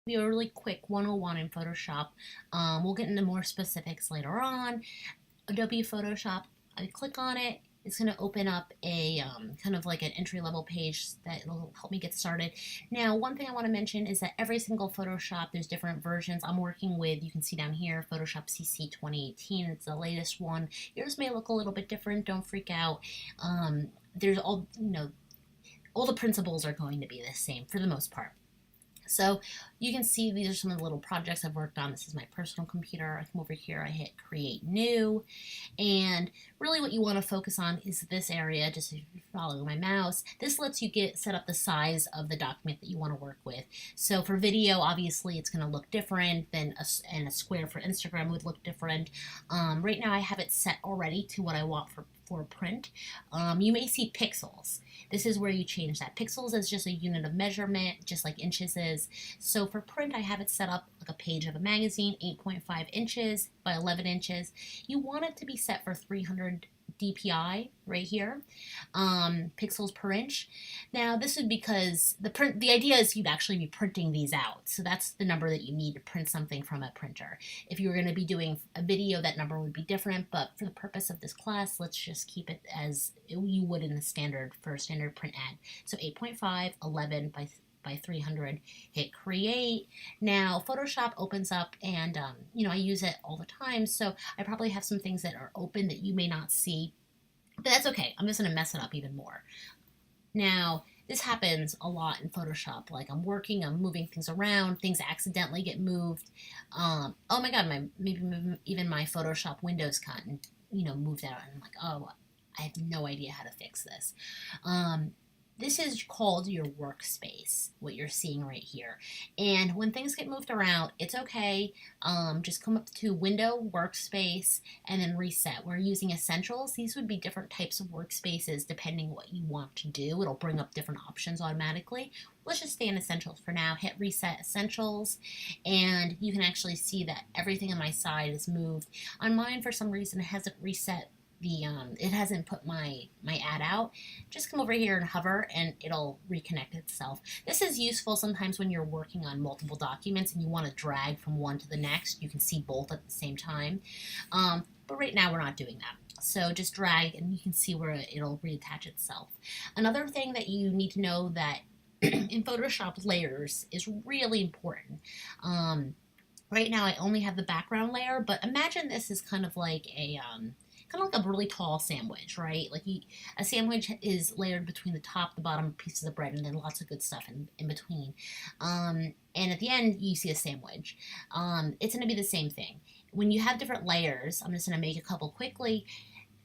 Be a really quick 101 in Photoshop. We'll get into more specifics later on. Adobe Photoshop, I click on it, it's going to open up a kind of like an entry-level page that will help me get started. Now, one thing I want to mention is that every single Photoshop, there's different versions. I'm working with, you can see down here, Photoshop CC 2018. It's the latest one. Yours may look a little bit different. Don't freak out. There's all the principles are going to be the same for the most part. So you can see these are some of the little projects I've worked on. This is my personal computer. I come over here, I hit create new, and really what you want to focus on is this area. Just if you follow my mouse, this lets you set up the size of the document that you want to work with. So for video, obviously it's going to look different than a square for Instagram would look different. Right now I have it set already to what I want for print. You may see pixels. This is where you change that. Pixels is just a unit of measurement, just like inches is. So for print, I have it set up like a page of a magazine, 8.5 inches by 11 inches. You want it to be set for 300 DPI right here, pixels per inch. Now this is because the idea is you'd actually be printing these out. So that's the number that you need to print something from a printer. If you were going to be doing a video, that number would be different, but for the purpose of this class, let's just keep it as you would in the standard for a standard print ad. So 8.5, 11 by 300, hit create. Now Photoshop opens up and I use it all the time, so I probably have some things that are open that you may not see, but that's okay. I'm just going to mess it up even more. Now this happens a lot in Photoshop. Like I'm working, I'm moving things around, things accidentally get moved. Oh my god, maybe even my Photoshop windows got moved out, and I'm like, oh, I have no idea how to fix this. This is called your workspace, what you're seeing right here. And when things get moved around, it's okay. Just come up to Window, Workspace, and then Reset. We're using Essentials. These would be different types of workspaces depending what you want to do. It'll bring up different options automatically. Let's just stay in Essentials for now. Hit Reset Essentials, and you can actually see that everything on my side is moved. On mine, for some reason, it hasn't reset it hasn't put my ad out. Just come over here and hover and it'll reconnect itself. This is useful sometimes when you're working on multiple documents and you want to drag from one to the next. You can see both at the same time. But right now we're not doing that. So just drag and you can see where it'll reattach itself. Another thing that you need to know that in Photoshop, layers is really important. Right now I only have the background layer, but imagine this is kind of like a really tall sandwich, right? Like a sandwich is layered between the top, the bottom pieces of bread, and then lots of good stuff in between. And at the end, you see a sandwich. It's going to be the same thing. When you have different layers, I'm just going to make a couple quickly.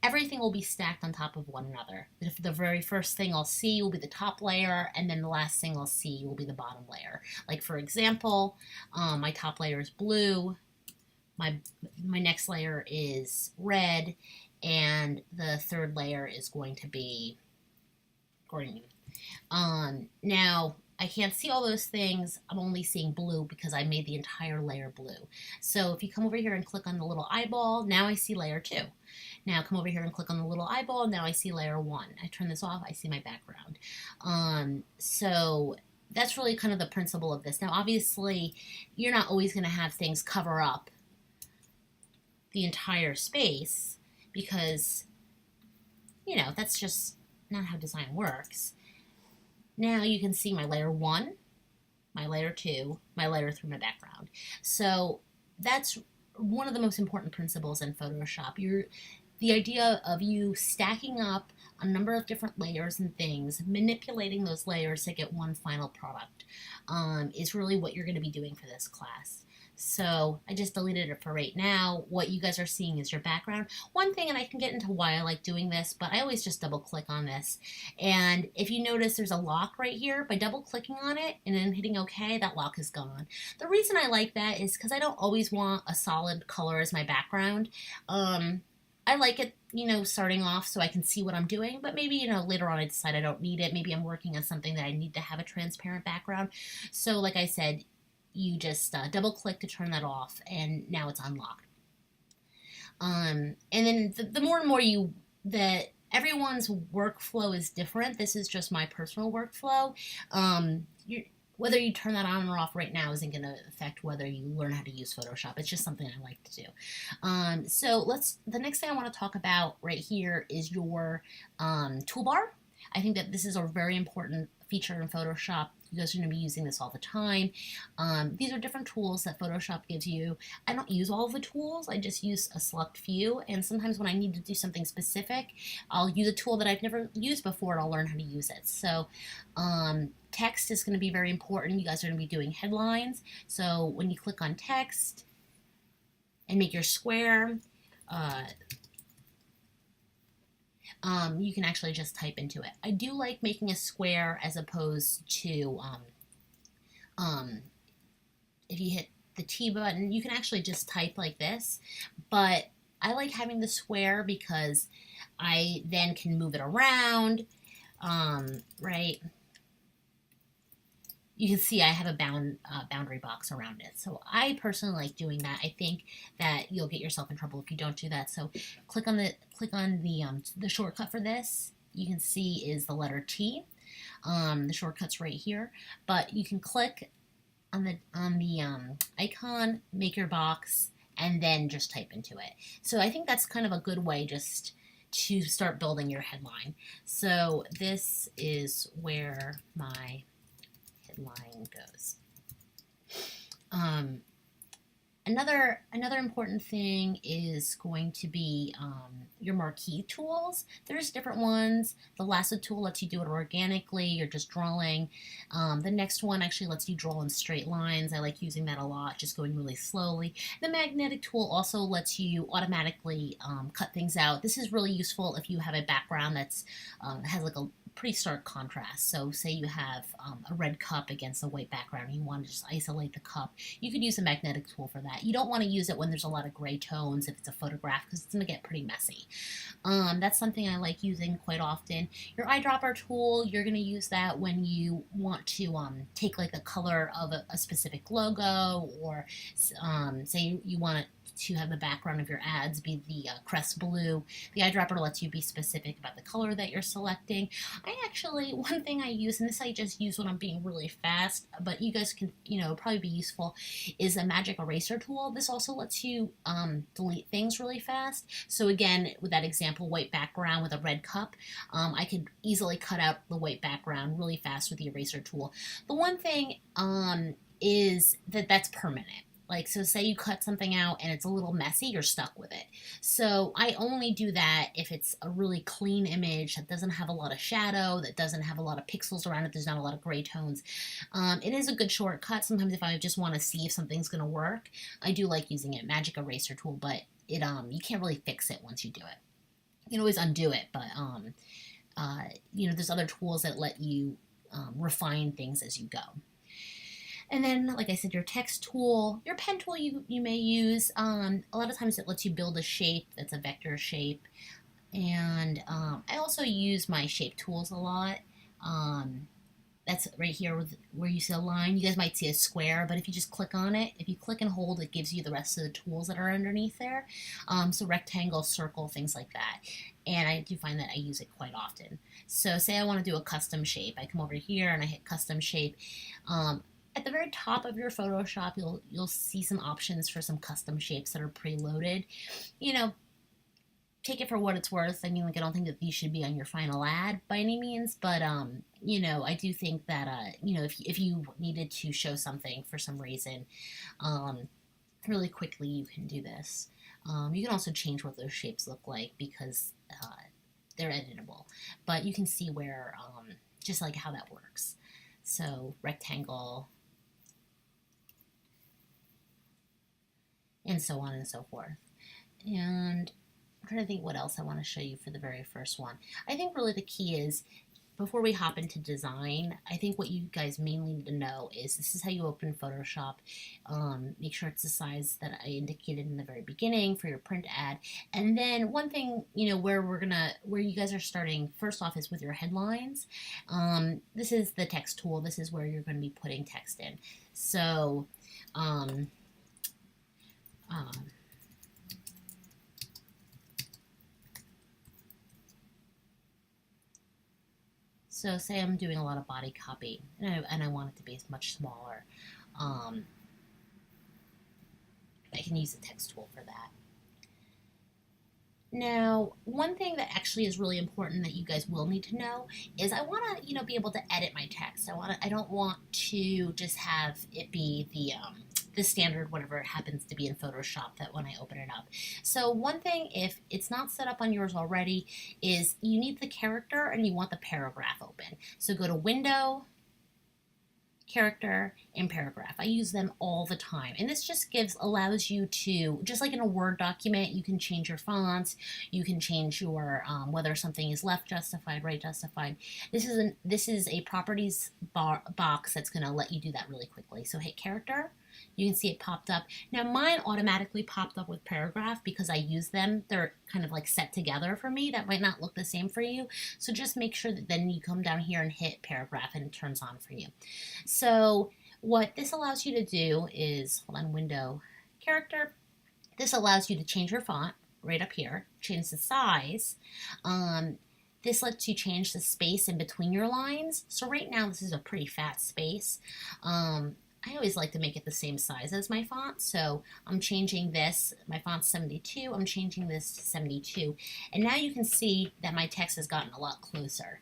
Everything will be stacked on top of one another. The very first thing I'll see will be the top layer, and then the last thing I'll see will be the bottom layer. Like for example, my top layer is blue, my next layer is red, and the third layer is going to be green. Now, I can't see all those things. I'm only seeing blue because I made the entire layer blue. So if you come over here and click on the little eyeball, now I see layer 2. Now come over here and click on the little eyeball, now I see layer 1. I turn this off, I see my background. So that's really kind of the principle of this. Now obviously, you're not always going to have things cover up the entire space because, that's just not how design works. Now you can see my layer 1, my layer 2, my layer 3, my background. So that's one of the most important principles in Photoshop. The idea of you stacking up a number of different layers and things, manipulating those layers to get one final product, is really what you're going to be doing for this class. So I just deleted it for right now. What you guys are seeing is your background. One thing, and I can get into why I like doing this, but I always just double click on this. And if you notice there's a lock right here, by double clicking on it and then hitting OK, that lock is gone. The reason I like that is because I don't always want a solid color as my background. I like it, starting off so I can see what I'm doing, but maybe, later on I decide I don't need it. Maybe I'm working on something that I need to have a transparent background. So like I said, you just double click to turn that off, and now it's unlocked. And then the more and more that everyone's workflow is different. This is just my personal workflow. whether you turn that on or off right now isn't going to affect whether you learn how to use Photoshop. It's just something I like to do. The next thing I want to talk about right here is your toolbar. I think that this is a very important feature in Photoshop. You guys are going to be using this all the time. These are different tools that Photoshop gives you. I don't use all of the tools. I just use a select few. And sometimes when I need to do something specific, I'll use a tool that I've never used before and I'll learn how to use it. So text is going to be very important. You guys are going to be doing headlines. So when you click on text and make your square, you can actually just type into it. I do like making a square as opposed to, if you hit the T button, you can actually just type like this, but I like having the square because I then can move it around, right? You can see I have a boundary box around it. So I personally like doing that. I think that you'll get yourself in trouble if you don't do that. So click on the shortcut for this. You can see is the letter T. The shortcut's right here, but you can click on the icon, make your box, and then just type into it. So I think that's kind of a good way just to start building your headline. So this is where my headline goes. Another important thing is going to be your marquee tools. There's different ones. The lasso tool lets you do it organically. You're just drawing. The next one actually lets you draw in straight lines. I like using that a lot, just going really slowly. The magnetic tool also lets you automatically cut things out. This is really useful if you have a background that's has like a pretty stark contrast. So say you have a red cup against a white background and you want to just isolate the cup, you could use a magnetic tool for that. You don't want to use it when there's a lot of gray tones if it's a photograph because it's going to get pretty messy. That's something I like using quite often. Your eyedropper tool, you're going to use that when you want to take like the color of a specific logo, or say you want to have the background of your ads be the crest blue. The eyedropper lets you be specific about the color that you're selecting. One thing I use, and this I just use when I'm being really fast, but you guys can, probably be useful, is a magic eraser tool. This also lets you delete things really fast. So again, with that example, white background with a red cup, I could easily cut out the white background really fast with the eraser tool. The one thing is that that's permanent. Like, so say you cut something out and it's a little messy, you're stuck with it. So I only do that if it's a really clean image that doesn't have a lot of shadow, that doesn't have a lot of pixels around it, there's not a lot of gray tones. It is a good shortcut. Sometimes if I just want to see if something's going to work, I do like using it, magic eraser tool, but it you can't really fix it once you do it. You can always undo it, but there's other tools that let you refine things as you go. And then, like I said, your text tool, your pen tool you may use. A lot of times it lets you build a shape that's a vector shape. And I also use my shape tools a lot. That's right here where you see a line. You guys might see a square, but if you just click on it, if you click and hold, it gives you the rest of the tools that are underneath there. So rectangle, circle, things like that. And I do find that I use it quite often. So say I want to do a custom shape. I come over here and I hit custom shape. At the very top of your Photoshop, you'll see some options for some custom shapes that are preloaded. Take it for what it's worth. I mean, like, I don't think that these should be on your final ad by any means, but I do think that if you needed to show something for some reason, really quickly, you can do this. You can also change what those shapes look like because they're editable, but you can see where just like how that works. So rectangle, and so on and so forth. And I'm trying to think what else I want to show you for the very first one. I think really the key is, before we hop into design, I think what you guys mainly need to know is this is how you open Photoshop. Make sure it's the size that I indicated in the very beginning for your print ad. And then one thing, where you guys are starting first off is with your headlines. This is the text tool. This is where you're going to be putting text in. So, So say I'm doing a lot of body copy and I want it to be much smaller. Um, I can use the text tool for that. Now, one thing that actually is really important that you guys will need to know is I want to, be able to edit my text. I don't want to just have it be the standard whatever it happens to be in Photoshop that when I open it up. So one thing, if it's not set up on yours already, is you need the character and you want the paragraph open. So go to Window, Character, and Paragraph. I use them all the time, and this just allows you to, just like in a Word document, you can change your fonts, you can change your whether something is left justified, right justified. This is a properties box that's going to let you do that really quickly. So hit Character. You can see it popped up. Now mine automatically popped up with Paragraph because I use them. They're kind of like set together for me. That might not look the same for you. So just make sure that then you come down here and hit Paragraph and it turns on for you. So what this allows you to do is, hold on, Window, Character. This allows you to change your font right up here, change the size. This lets you change the space in between your lines. So right now this is a pretty fat space. I always like to make it the same size as my font, so I'm changing this. My font's 72, I'm changing this to 72. And now you can see that my text has gotten a lot closer.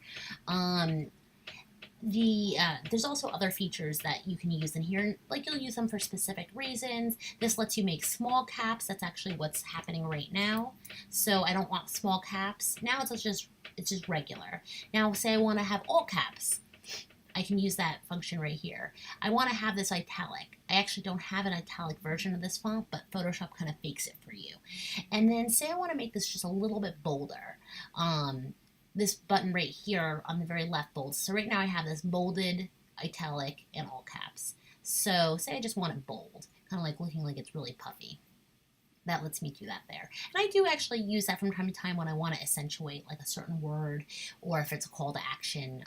There's also other features that you can use in here, like you'll use them for specific reasons. This lets you make small caps. That's actually what's happening right now. So I don't want small caps. Now it's just regular. Now say I want to have all caps. I can use that function right here. I want to have this italic. I actually don't have an italic version of this font, but Photoshop kind of fakes it for you. And then say I want to make this just a little bit bolder. This button right here on the very left bold. So right now I have this bolded, italic, and all caps. So say I just want it bold, kind of like looking like it's really puffy. That lets me do that there. And I do actually use that from time to time when I want to accentuate like a certain word or if it's a call to action.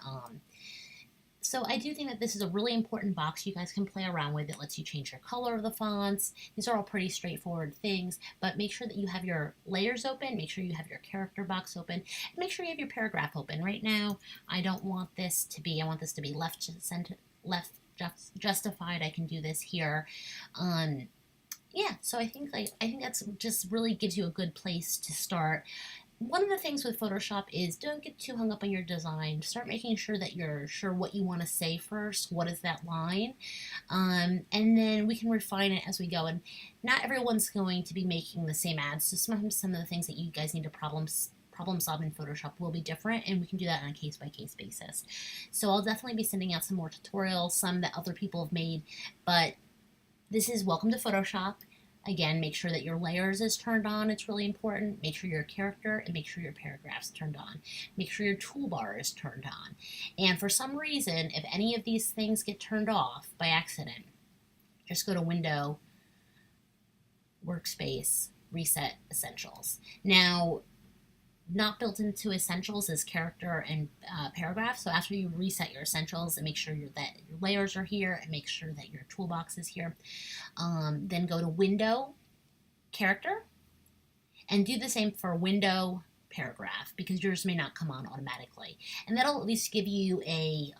So I do think that this is a really important box you guys can play around with. It lets you change your color of the fonts. These are all pretty straightforward things, but make sure that you have your layers open, make sure you have your character box open, and make sure you have your paragraph open. Right now, I want this to be left justified. I can do this here. Yeah, so I think that's just really gives you a good place to start. One of the things with Photoshop is don't get too hung up on your design. Start making sure that you're sure what you want to say first. What is that line? And then we can refine it as we go. And not everyone's going to be making the same ads. So sometimes some of the things that you guys need to problem solve in Photoshop will be different, and we can do that on a case-by-case basis. So I'll definitely be sending out some more tutorials, some that other people have made. But this is Welcome to Photoshop. Again, make sure that your layers is turned on. It's really important. Make sure your character and make sure your paragraph's turned on. Make sure your toolbar is turned on. And for some reason, if any of these things get turned off by accident, just go to Window, Workspace, Reset Essentials. Now, not built into Essentials is character and paragraph. So after you reset your Essentials and make sure that your layers are here and make sure that your toolbox is here, then go to Window, Character, and do the same for Window, Paragraph, because yours may not come on automatically. And that'll at least give you a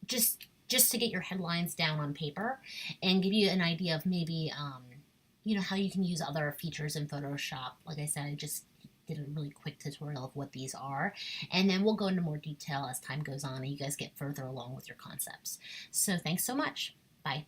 just to get your headlines down on paper and give you an idea of maybe how you can use other features in Photoshop. Like I said, I just did a really quick tutorial of what these are, and then we'll go into more detail as time goes on and you guys get further along with your concepts. So thanks so much. Bye.